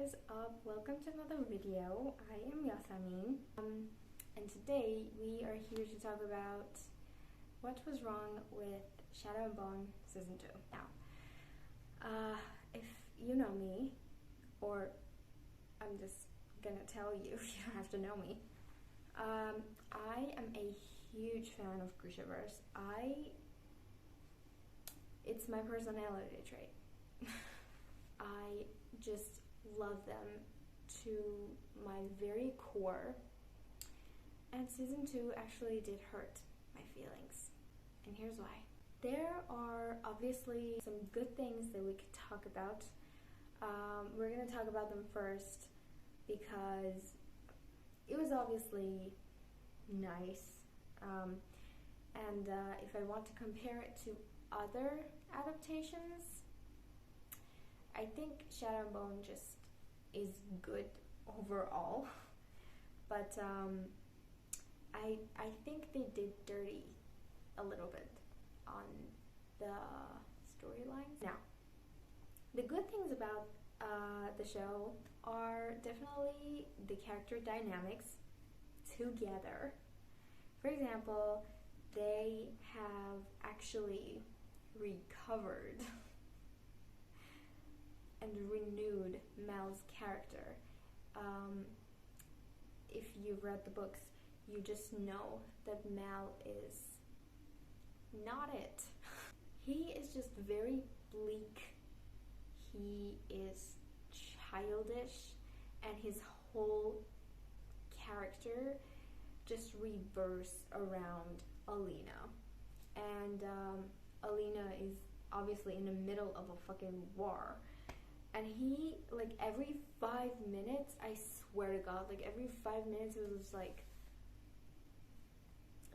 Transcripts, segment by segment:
is up? Welcome to another video. I am Yasamin, and today we are here to talk about what was wrong with Shadow and Bone Season 2. Now, if you know me, or I'm just gonna tell you, you don't have to know me, I am a huge fan of Grishaverse. It's my personality trait. I just love them to my very core, and Season 2 actually did hurt my feelings, and here's why. There are obviously some good things that we could talk about. We're gonna talk about them first because it was obviously nice, and if I want to compare it to other adaptations, I think Shadow and Bone just is good overall, but I think they did dirty a little bit on the storylines. Now, the good things about the show are definitely the character dynamics together. For example, they have actually recovered and renewed Mal's character. If you've read the books, you just know that Mal is not it. He is just very bleak. He is childish, and his whole character just revolves around Alina. And Alina is obviously in the middle of a fucking war. And he, like, every 5 minutes, I swear to God, like, every 5 minutes it was just like,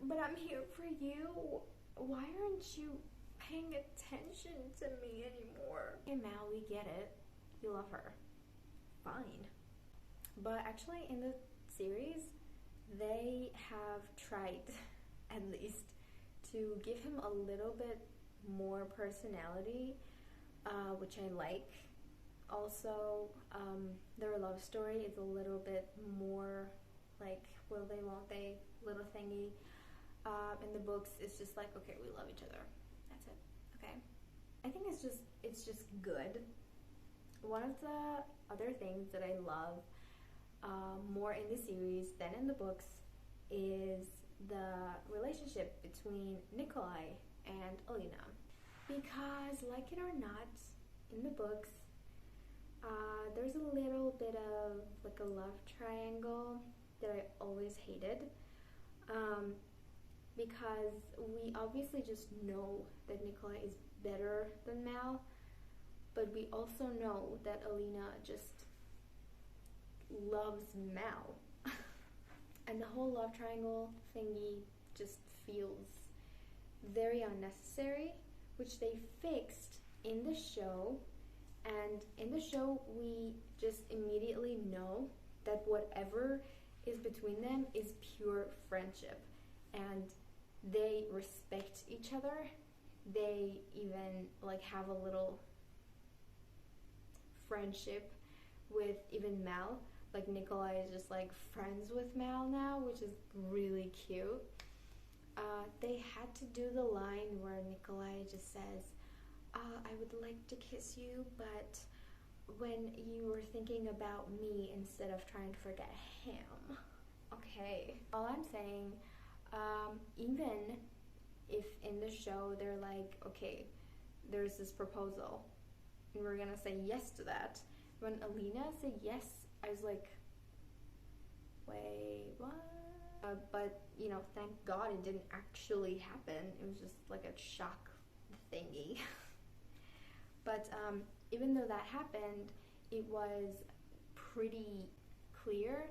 but I'm here for you. Why aren't you paying attention to me anymore? Hey, Mal, we get it. You love her. Fine. But actually, in the series, they have tried, at least, to give him a little bit more personality, which I like. Also, their love story is a little bit more like will they, won't they, little thingy. In the books, it's just like, okay, we love each other. That's it. Okay. I think it's just good. One of the other things that I love more in the series than in the books is the relationship between Nikolai and Alina. Because, like it or not, in the books, there's a little bit of like a love triangle that I always hated, because we obviously just know that Nikolai is better than Mal, but we also know that Alina just loves Mal. And the whole love triangle thingy just feels very unnecessary, which they fixed in the show. And in the show, we just immediately know that whatever is between them is pure friendship, and they respect each other. They even like have a little friendship with even Mal. Like, Nikolai is just like friends with Mal now, which is really cute. They had to do the line where Nikolai just says, I would like to kiss you, but when you were thinking about me instead of trying to forget him. Okay. All I'm saying, even if in the show they're like, okay, there's this proposal, and we're gonna say yes to that. When Alina said yes, I was like, wait, what? But, you know, thank God it didn't actually happen. It was just like a shock thingy. But even though that happened, it was pretty clear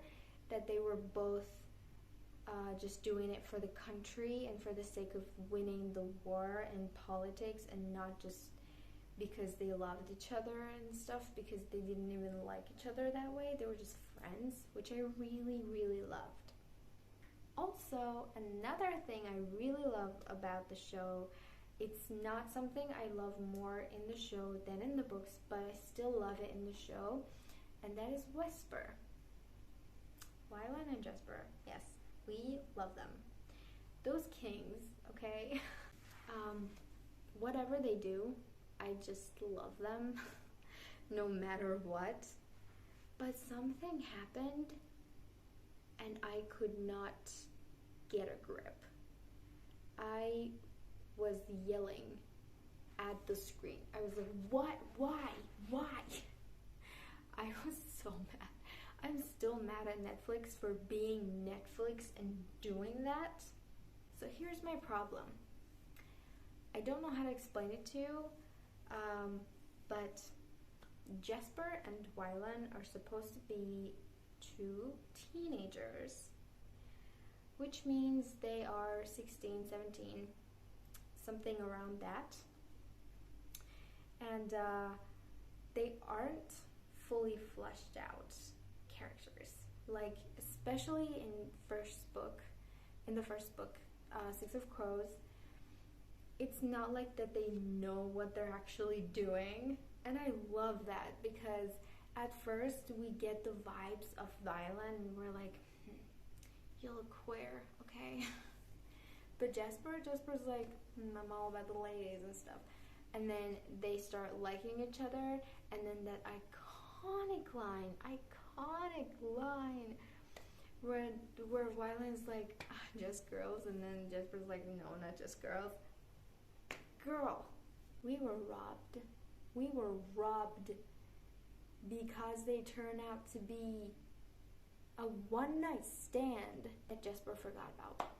that they were both just doing it for the country and for the sake of winning the war and politics, and not just because they loved each other and stuff, because they didn't even like each other that way. They were just friends, which I really, really loved. Also, another thing I really love about the show, it's not something I love more in the show than in the books, but I still love it in the show, and that is Wesper. Wylan and Jesper, yes, we love them. Those kings, okay? Whatever they do, I just love them, no matter what. But something happened, and I could not get a grip. I was yelling at the screen. I was like, what? Why? I was so mad. I'm still mad at Netflix for being Netflix and doing that. So here's my problem. I don't know how to explain it to you, but Jesper and Wylan are supposed to be two teenagers, which means they are 16, 17, something around that. And they aren't fully fleshed out characters. Like, especially in the first book, Six of Crows, it's not like that they know what they're actually doing. And I love that, because at first we get the vibes of Wylan and we're like, you look queer, okay? But Jesper's like, I'm all about the ladies and stuff. And then they start liking each other, and then that iconic line where Wylan's like, just girls, and then Jesper's like, no, not just girls. Girl, we were robbed because they turn out to be a one-night stand that Jesper forgot about.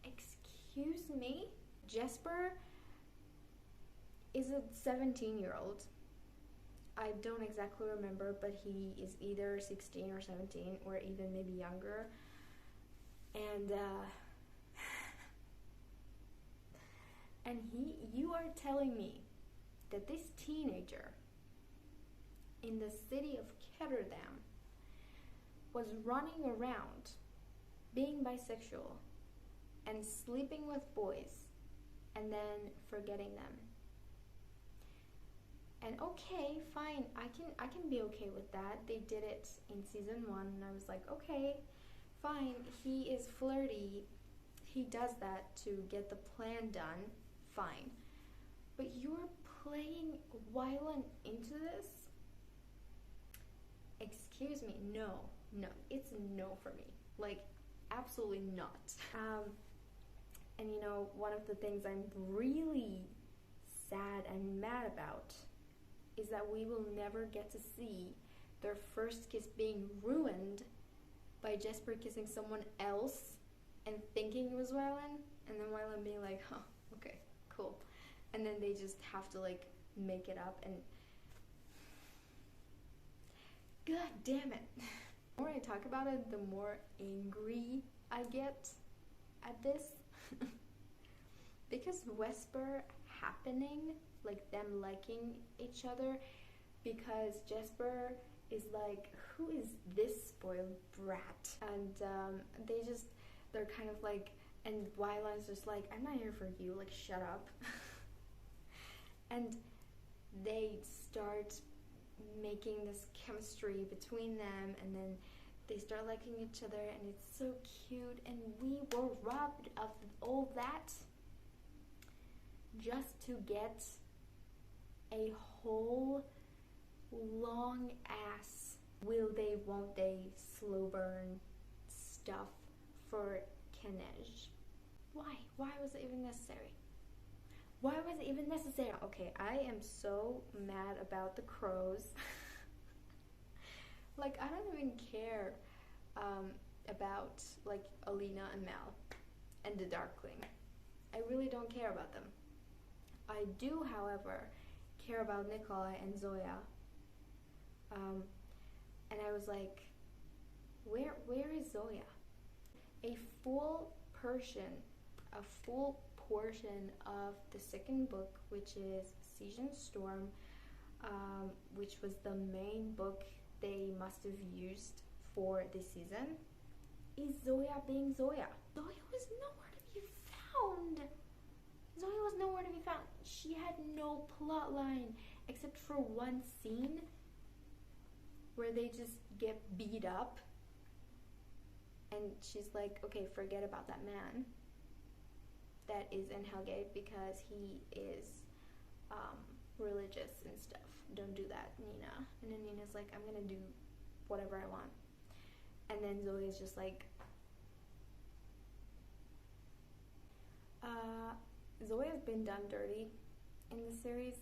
Excuse me? Jesper is a 17-year-old. I don't exactly remember, but he is either 16 or 17, or even maybe younger. And you are telling me that this teenager in the city of Ketterdam was running around being bisexual and sleeping with boys and then forgetting them. And okay, fine, I can be okay with that. They did it in season 1, and I was like, okay, fine, he is flirty. He does that to get the plan done, fine. But you're playing Wylan into this? Excuse me, no, it's no for me. Like, absolutely not. And you know, one of the things I'm really sad and mad about is that we will never get to see their first kiss being ruined by Jesper kissing someone else and thinking it was Wylan, and then Wylan being like, huh, okay, cool. And then they just have to like make it up, and god damn it. The more I talk about it, the more angry I get at this. Because Wesper happening, like them liking each other, because Jesper is like, who is this spoiled brat? And they're kind of like, and Wylan's just like, I'm not here for you, like, shut up. And they start making this chemistry between them, and then they start liking each other, and it's so cute, and we were robbed of all that just to get a whole long ass will they won't they slow burn stuff for Kenej. Why was it even necessary? Why was it even necessary? Okay, I am so mad about the crows. Like, I don't even care about like Alina and Mal and the Darkling. I really don't care about them. I do, however, care about Nikolai and Zoya. And I was like, where is Zoya? A full portion of the second book, which is Siege and Storm, which was the main book they must have used for this season, is Zoya being Zoya. Zoya was nowhere to be found. Zoya was nowhere to be found. She had no plot line except for one scene where they just get beat up, and she's like, okay, forget about that man that is in Hellgate because he is religious and stuff. Don't do that, Nina. And then Nina's like, I'm gonna do whatever I want. And then Zoe's just like, Zoe has been done dirty in the series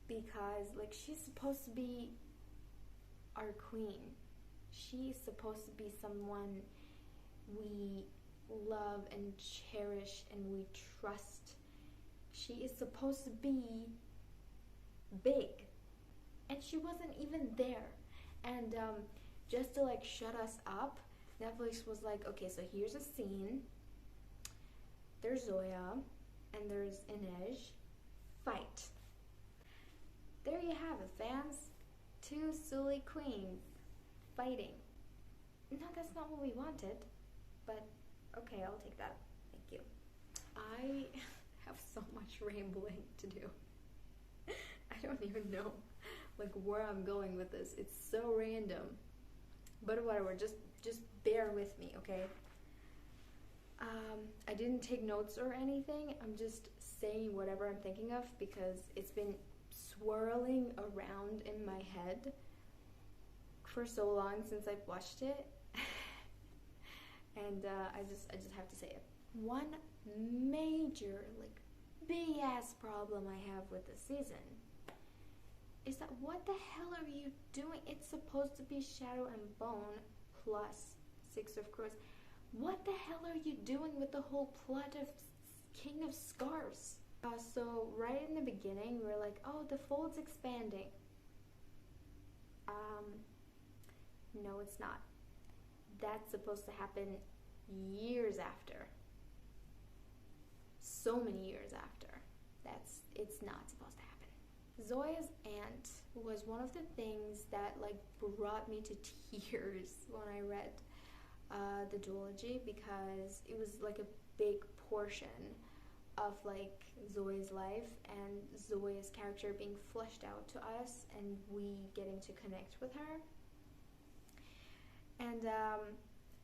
because, like, she's supposed to be our queen. She's supposed to be someone we love and cherish and we trust. She is supposed to be big, and she wasn't even there. And just to like shut us up, Netflix was like, okay, so here's a scene. There's Zoya and there's Inej. Fight. There you have it, fans. Two silly queens fighting. No, that's not what we wanted, but okay, I'll take that. Thank you. I have so much rambling to do. I don't even know like where I'm going with this. It's so random. But whatever, just bear with me, okay? I didn't take notes or anything. I'm just saying whatever I'm thinking of because it's been swirling around in my head for so long since I've watched it. And I just have to say it. One major, like, big ass problem I have with the season is that what the hell are you doing? It's supposed to be Shadow and Bone plus Six of Crows. What the hell are you doing with the whole plot of King of Scars? So right in the beginning, we're like, oh, the fold's expanding. No, it's not. That's supposed to happen years after. So many years after. It's not supposed to happen. Zoya's aunt was one of the things that like brought me to tears when I read the duology, because it was like a big portion of like Zoe's life and Zoe's character being fleshed out to us and we getting to connect with her. And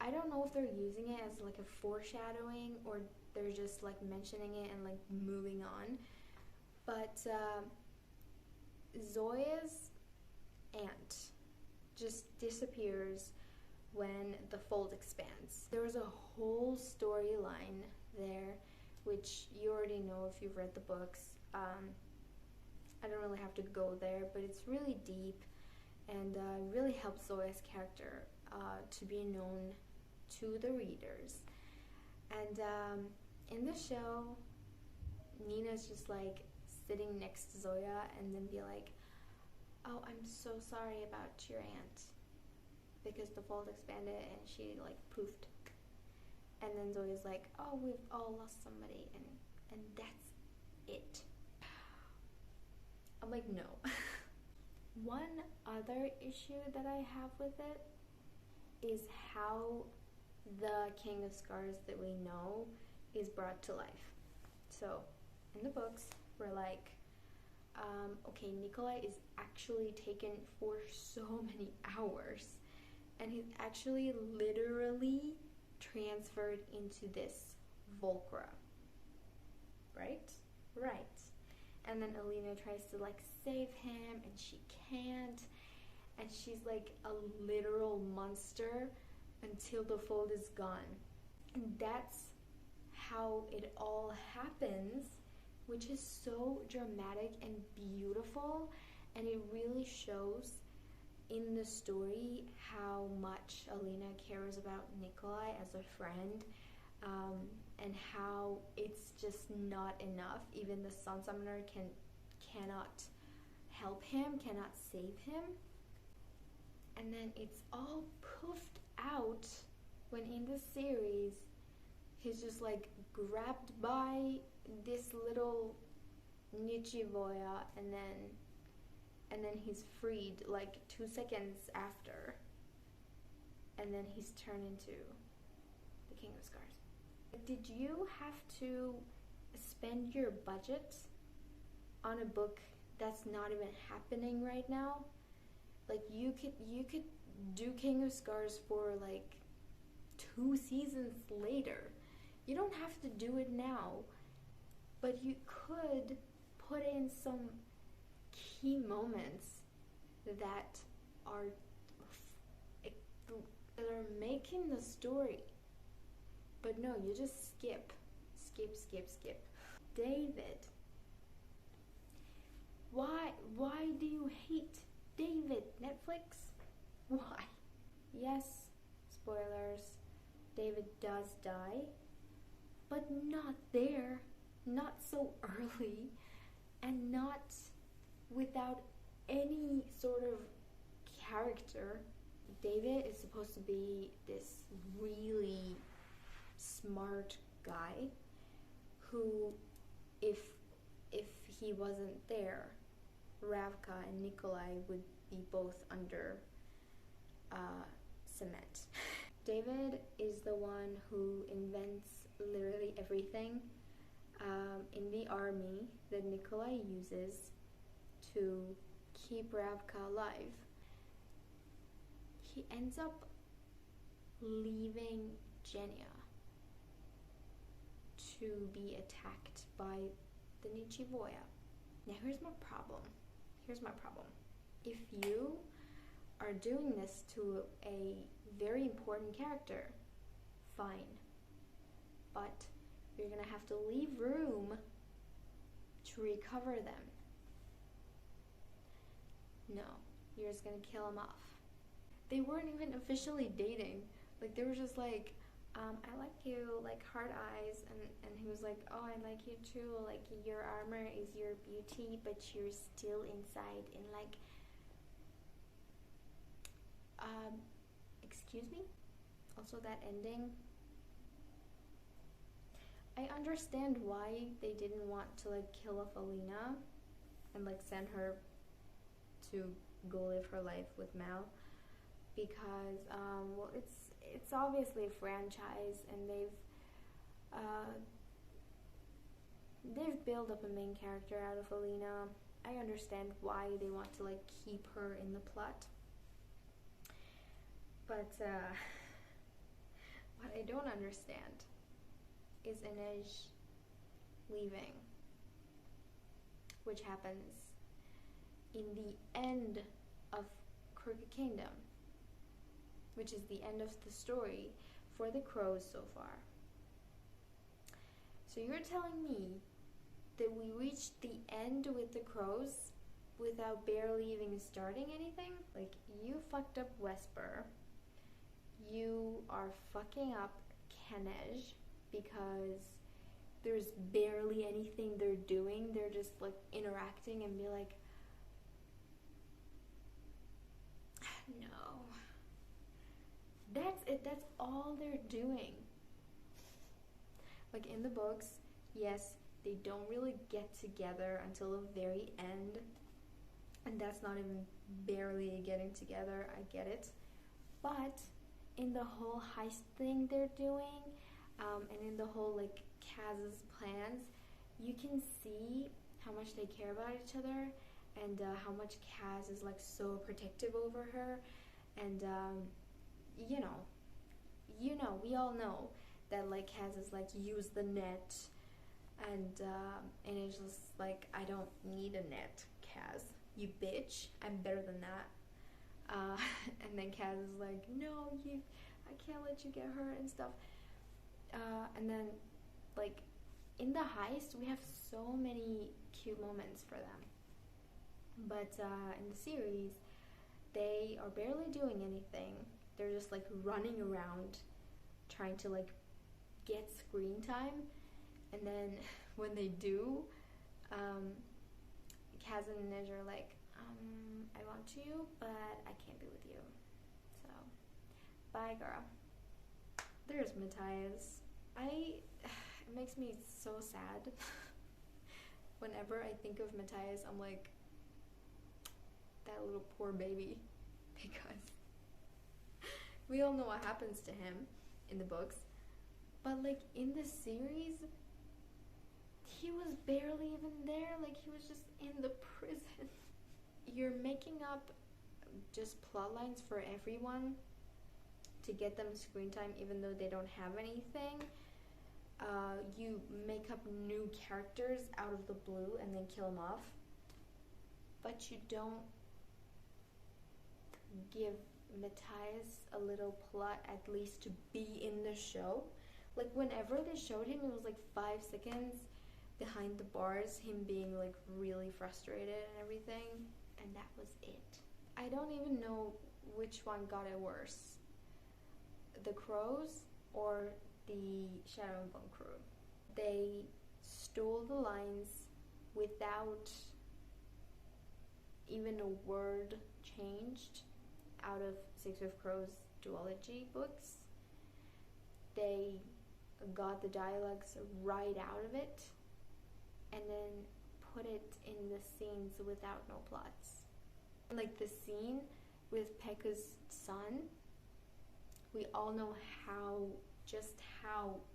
I don't know if they're using it as like a foreshadowing or they're just like mentioning it and like moving on. But Zoya's aunt just disappears when the fold expands. There was a whole storyline there, which you already know if you've read the books. I don't really have to go there, but it's really deep and really helps Zoya's character to be known to the readers. And in the show, Nina's just like sitting next to Zoya and then be like, oh, I'm so sorry about your aunt because the fold expanded and she like poofed. And then Zoya's like, oh, we've all lost somebody and that's it. I'm like, no. One other issue that I have with it is how the King of Scars that we know is brought to life. So in the books, we're like, okay, Nikolai is actually taken for so many hours and he's actually literally transferred into this Volcra. Right? Right. And then Alina tries to like save him and she can't. And she's like a literal monster until the fold is gone. And that's how it all happens, which is so dramatic and beautiful. And it really shows in the story how much Alina cares about Nikolai as a friend, and how it's just not enough. Even the Sun Summoner cannot help him, cannot save him. And then it's all poofed out when in the series he's just like grabbed by this little Nichivoya and then he's freed like 2 seconds after, and then he's turned into the King of Scars. Did you have to spend your budget on a book that's not even happening right now? Like you could do King of Scars for like 2 seasons later. You don't have to do it now, but you could put in some key moments that are that are making the story. But no, you just skip. David. Why do you hate David? Netflix? Why? Yes, spoilers. David does die, but not there, not so early, and not without any sort of character. David is supposed to be this really smart guy who, if he wasn't there, Ravka and Nikolai would be both under cement. David is the one who invents literally everything in the army that Nikolai uses to keep Ravka alive. He ends up leaving Genya to be attacked by the Nichivoya. Now here's my problem. If you are doing this to a very important character, fine. But you're gonna have to leave room to recover them. No, you're just gonna kill them off. They weren't even officially dating. Like, they were just like, I like you, like hard eyes, and he was like, oh, I like you too, like your armor is your beauty, but you're still inside in like, excuse me? Also that ending, I understand why they didn't want to like kill off Alina and like send her to go live her life with Mal, because well, it's obviously a franchise, and they've built up a main character out of Alina. I understand why they want to like keep her in the plot, but what I don't understand is Inej leaving, which happens in the end of Crooked Kingdom, which is the end of the story for the Crows so far. So you're telling me that we reached the end with the Crows without barely even starting anything? Like, you fucked up Wesper. You are fucking up Kenej because there's barely anything they're doing. They're just like interacting and be like, no. That's it. That's all they're doing. Like in the books, yes, they don't really get together until the very end. And that's not even barely getting together. I get it. But in the whole heist thing they're doing, and in the whole like Kaz's plans, you can see how much they care about each other, and how much Kaz is like so protective over her, and you know, we all know that like Kaz is like, use the net, and it's just like, I don't need a net, Kaz, you bitch, I'm better than that. And then Kaz is like, no, I can't let you get hurt and stuff. And then like in the heist, we have so many cute moments for them. But in the series, they are barely doing anything. They're just like running around trying to like get screen time. And then when they do, Kaz and Inej are like, I want you, but I can't be with you. So, bye girl. There's Matthias. It makes me so sad. Whenever I think of Matthias, I'm like, that little poor baby. Because we all know what happens to him in the books. But like in the series, he was barely even there. Like, he was just in the prison. You're making up just plot lines for everyone to get them screen time even though they don't have anything. You make up new characters out of the blue and then kill them off, but you don't give Matthias a little plot at least to be in the show. Like whenever they showed him, it was like 5 seconds behind the bars, him being like really frustrated and everything, and that was it. I don't even know which one got it worse, the Crows or the Shadow and Bone crew. They stole the lines without even a word changed out of Six of Crows duology books. They got the dialogues right out of it and then put it in the scenes without no plots. Like the scene with Pekka's son, we all know how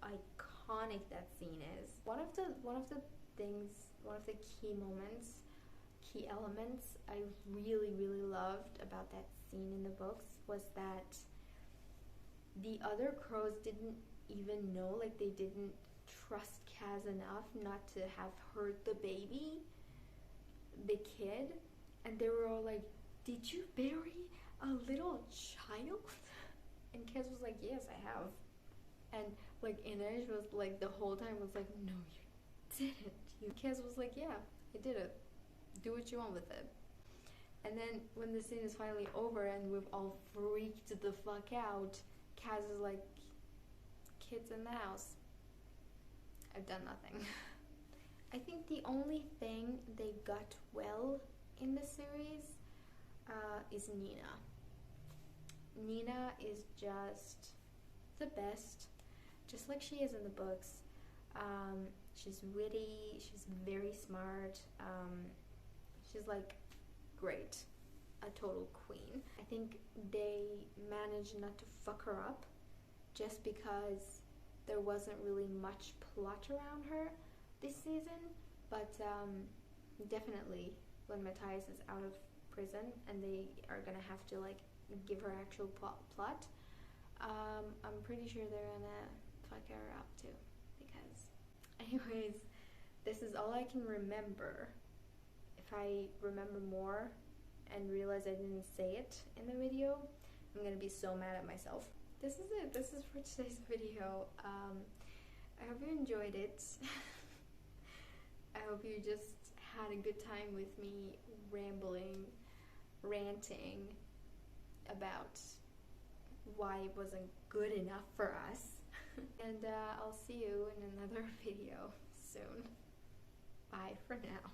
iconic that scene is. One of the key moments, key elements I really loved about that scene in the books was that the other crows didn't even know, like they didn't trust Kaz enough not to have hurt the baby, the kid, and they were all like, "Did you bury a little child?" And Kaz was like, "Yes, I have." And like Inej was like the whole time was like, "No, you didn't." Kaz was like, "Yeah, I did it. Do what you want with it." And then when the scene is finally over and we've all freaked the fuck out, Kaz is like, "Kids in the house. I've done nothing." I think the only thing they got well in the series is Nina. Nina is just the best, just like she is in the books. She's witty, she's very smart, she's like great, a total queen. I think they managed not to fuck her up just because there wasn't really much plot around her this season, but definitely when Matthias is out of prison and they are gonna have to like give her actual plot, I'm pretty sure they're gonna fuck her up too, because anyways, this is all I can remember. If I remember more and realize I didn't say it in the video, I'm gonna be so mad at myself. This is it. This is for today's video. I hope you enjoyed it. I hope you just had a good time with me rambling, ranting about why it wasn't good enough for us. And I'll see you in another video soon. Bye for now.